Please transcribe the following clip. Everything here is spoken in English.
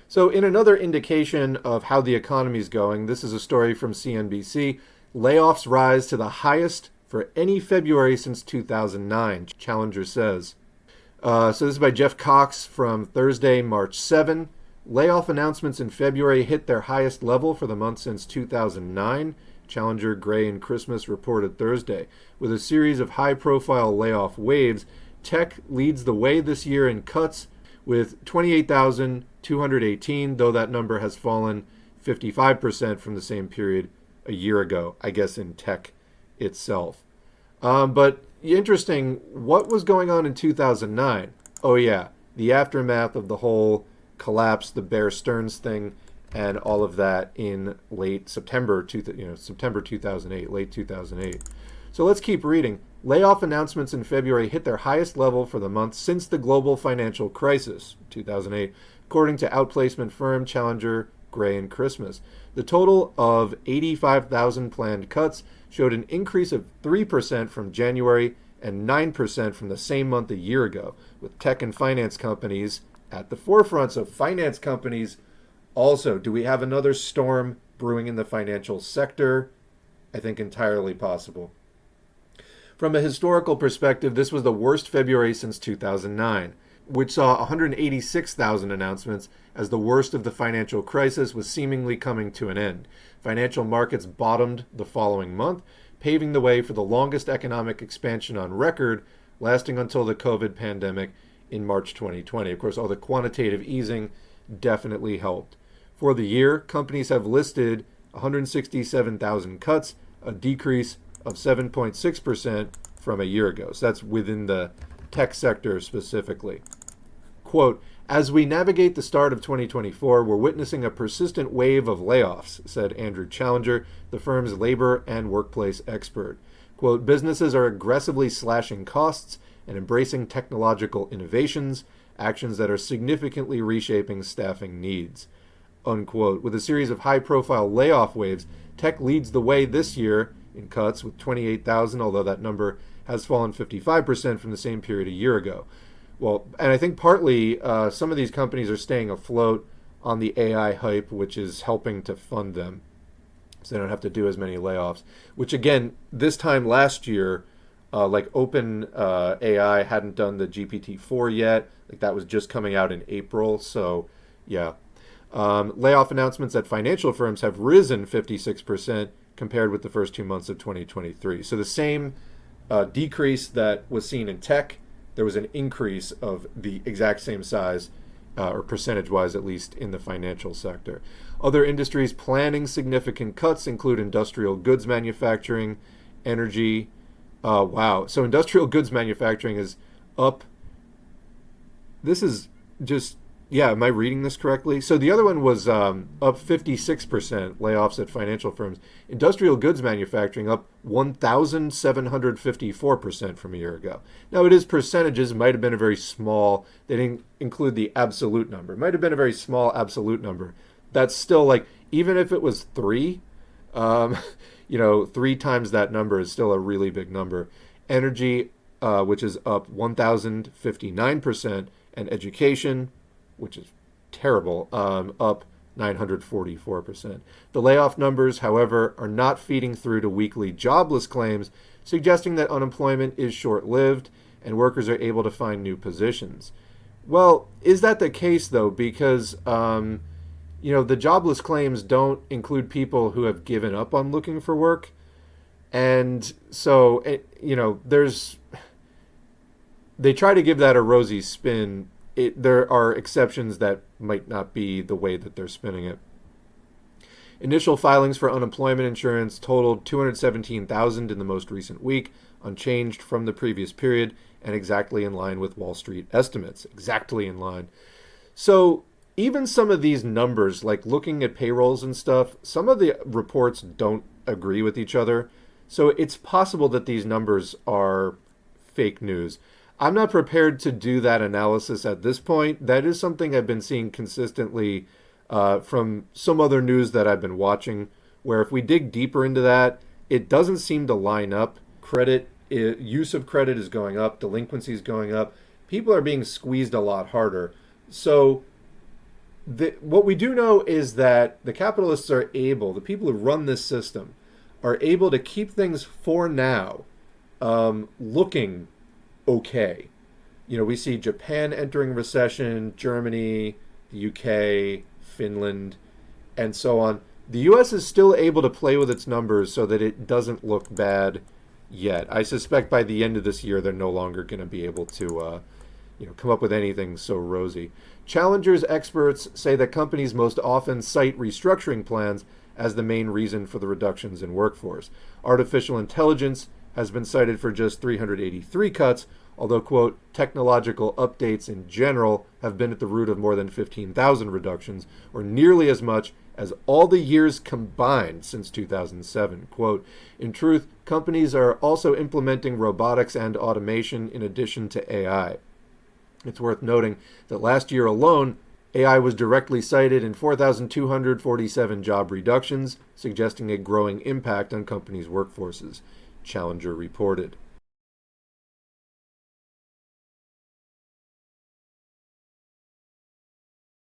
So, in another indication of how the economy is going, this is a story from CNBC. Layoffs rise to the highest for any February since 2009, Challenger says. So, this is by Jeff Cox from Thursday, March 7. Layoff announcements in February hit their highest level for the month since 2009, Challenger, Gray, and Christmas reported Thursday. With a series of high-profile layoff waves, tech leads the way this year in cuts with 28,218, though that number has fallen 55% from the same period a year ago, I guess in tech itself. But interesting, what was going on in 2009? Oh yeah, the aftermath of the whole collapse, the Bear Stearns thing, and all of that in late September, September 2008, late 2008. So let's keep reading. Layoff announcements in February hit their highest level for the month since the global financial crisis, 2008, according to outplacement firm Challenger, Gray, and Christmas. The total of 85,000 planned cuts showed an increase of 3% from January and 9% from the same month a year ago, with tech and finance companies at the forefront. So finance companies also. Do we have another storm brewing in the financial sector? I think entirely possible. From a historical perspective, this was the worst February since 2009, which saw 186,000 announcements as the worst of the financial crisis was seemingly coming to an end. Financial markets bottomed the following month, paving the way for the longest economic expansion on record, lasting until the COVID pandemic in March 2020. Of course, all the quantitative easing definitely helped. For the year, companies have listed 167,000 cuts, a decrease of 7.6% from a year ago. So that's within the tech sector specifically. Quote, as we navigate the start of 2024, we're witnessing a persistent wave of layoffs, said Andrew Challenger, the firm's labor and workplace expert. Quote, businesses are aggressively slashing costs and embracing technological innovations, actions that are significantly reshaping staffing needs. Unquote. With a series of high-profile layoff waves, tech leads the way this year in cuts with 28,000, although that number has fallen 55% from the same period a year ago. Well, and I think partly some of these companies are staying afloat on the AI hype, which is helping to fund them, so they don't have to do as many layoffs. Which again, this time last year, like Open AI hadn't done the GPT-4 yet. Like that was just coming out in April. So yeah, layoff announcements at financial firms have risen 56% compared with the first 2 months of 2023. So the same decrease that was seen in tech, there was an increase of the exact same size, or percentage-wise at least, in the financial sector. Other industries planning significant cuts include industrial goods manufacturing, energy. Wow. So industrial goods manufacturing is up. This is just, yeah, am I reading this correctly? So the other one was up 56%, layoffs at financial firms. Industrial goods manufacturing up 1,754% from a year ago. Now it is percentages, might have been a very small, they didn't include the absolute number. It might have been a very small absolute number. That's still like, even if it was 3, 3 times that number is still a really big number. Energy, which is up 1,059%, and education, which is terrible, up 944%. The layoff numbers, however, are not feeding through to weekly jobless claims, suggesting that unemployment is short-lived and workers are able to find new positions. Well, is that the case, though? Because, the jobless claims don't include people who have given up on looking for work. And so, they try to give that a rosy spin. There are exceptions that might not be the way that they're spinning it. Initial filings for unemployment insurance totaled 217,000 in the most recent week, unchanged from the previous period and exactly in line with Wall Street estimates. Exactly in line. So even some of these numbers, like looking at payrolls and stuff, some of the reports don't agree with each other. So it's possible that these numbers are fake news. I'm not prepared to do that analysis at this point. That is something I've been seeing consistently from some other news that I've been watching, where if we dig deeper into that, it doesn't seem to line up. Use of credit is going up, delinquency is going up. People are being squeezed a lot harder. So What we do know is that the capitalists are able, the people who run this system, are able to keep things for now looking okay. You know, we see Japan entering recession, Germany, the UK, Finland, and so on. The US is still able to play with its numbers so that it doesn't look bad yet. I suspect by the end of this year, they're no longer going to be able to come up with anything so rosy. Challenger's experts say that companies most often cite restructuring plans as the main reason for the reductions in workforce. Artificial intelligence has been cited for just 383 cuts, although, quote, technological updates in general have been at the root of more than 15,000 reductions, or nearly as much as all the years combined since 2007. Quote, in truth, companies are also implementing robotics and automation in addition to AI. It's worth noting that last year alone, AI was directly cited in 4,247 job reductions, suggesting a growing impact on companies' workforces, Challenger reported.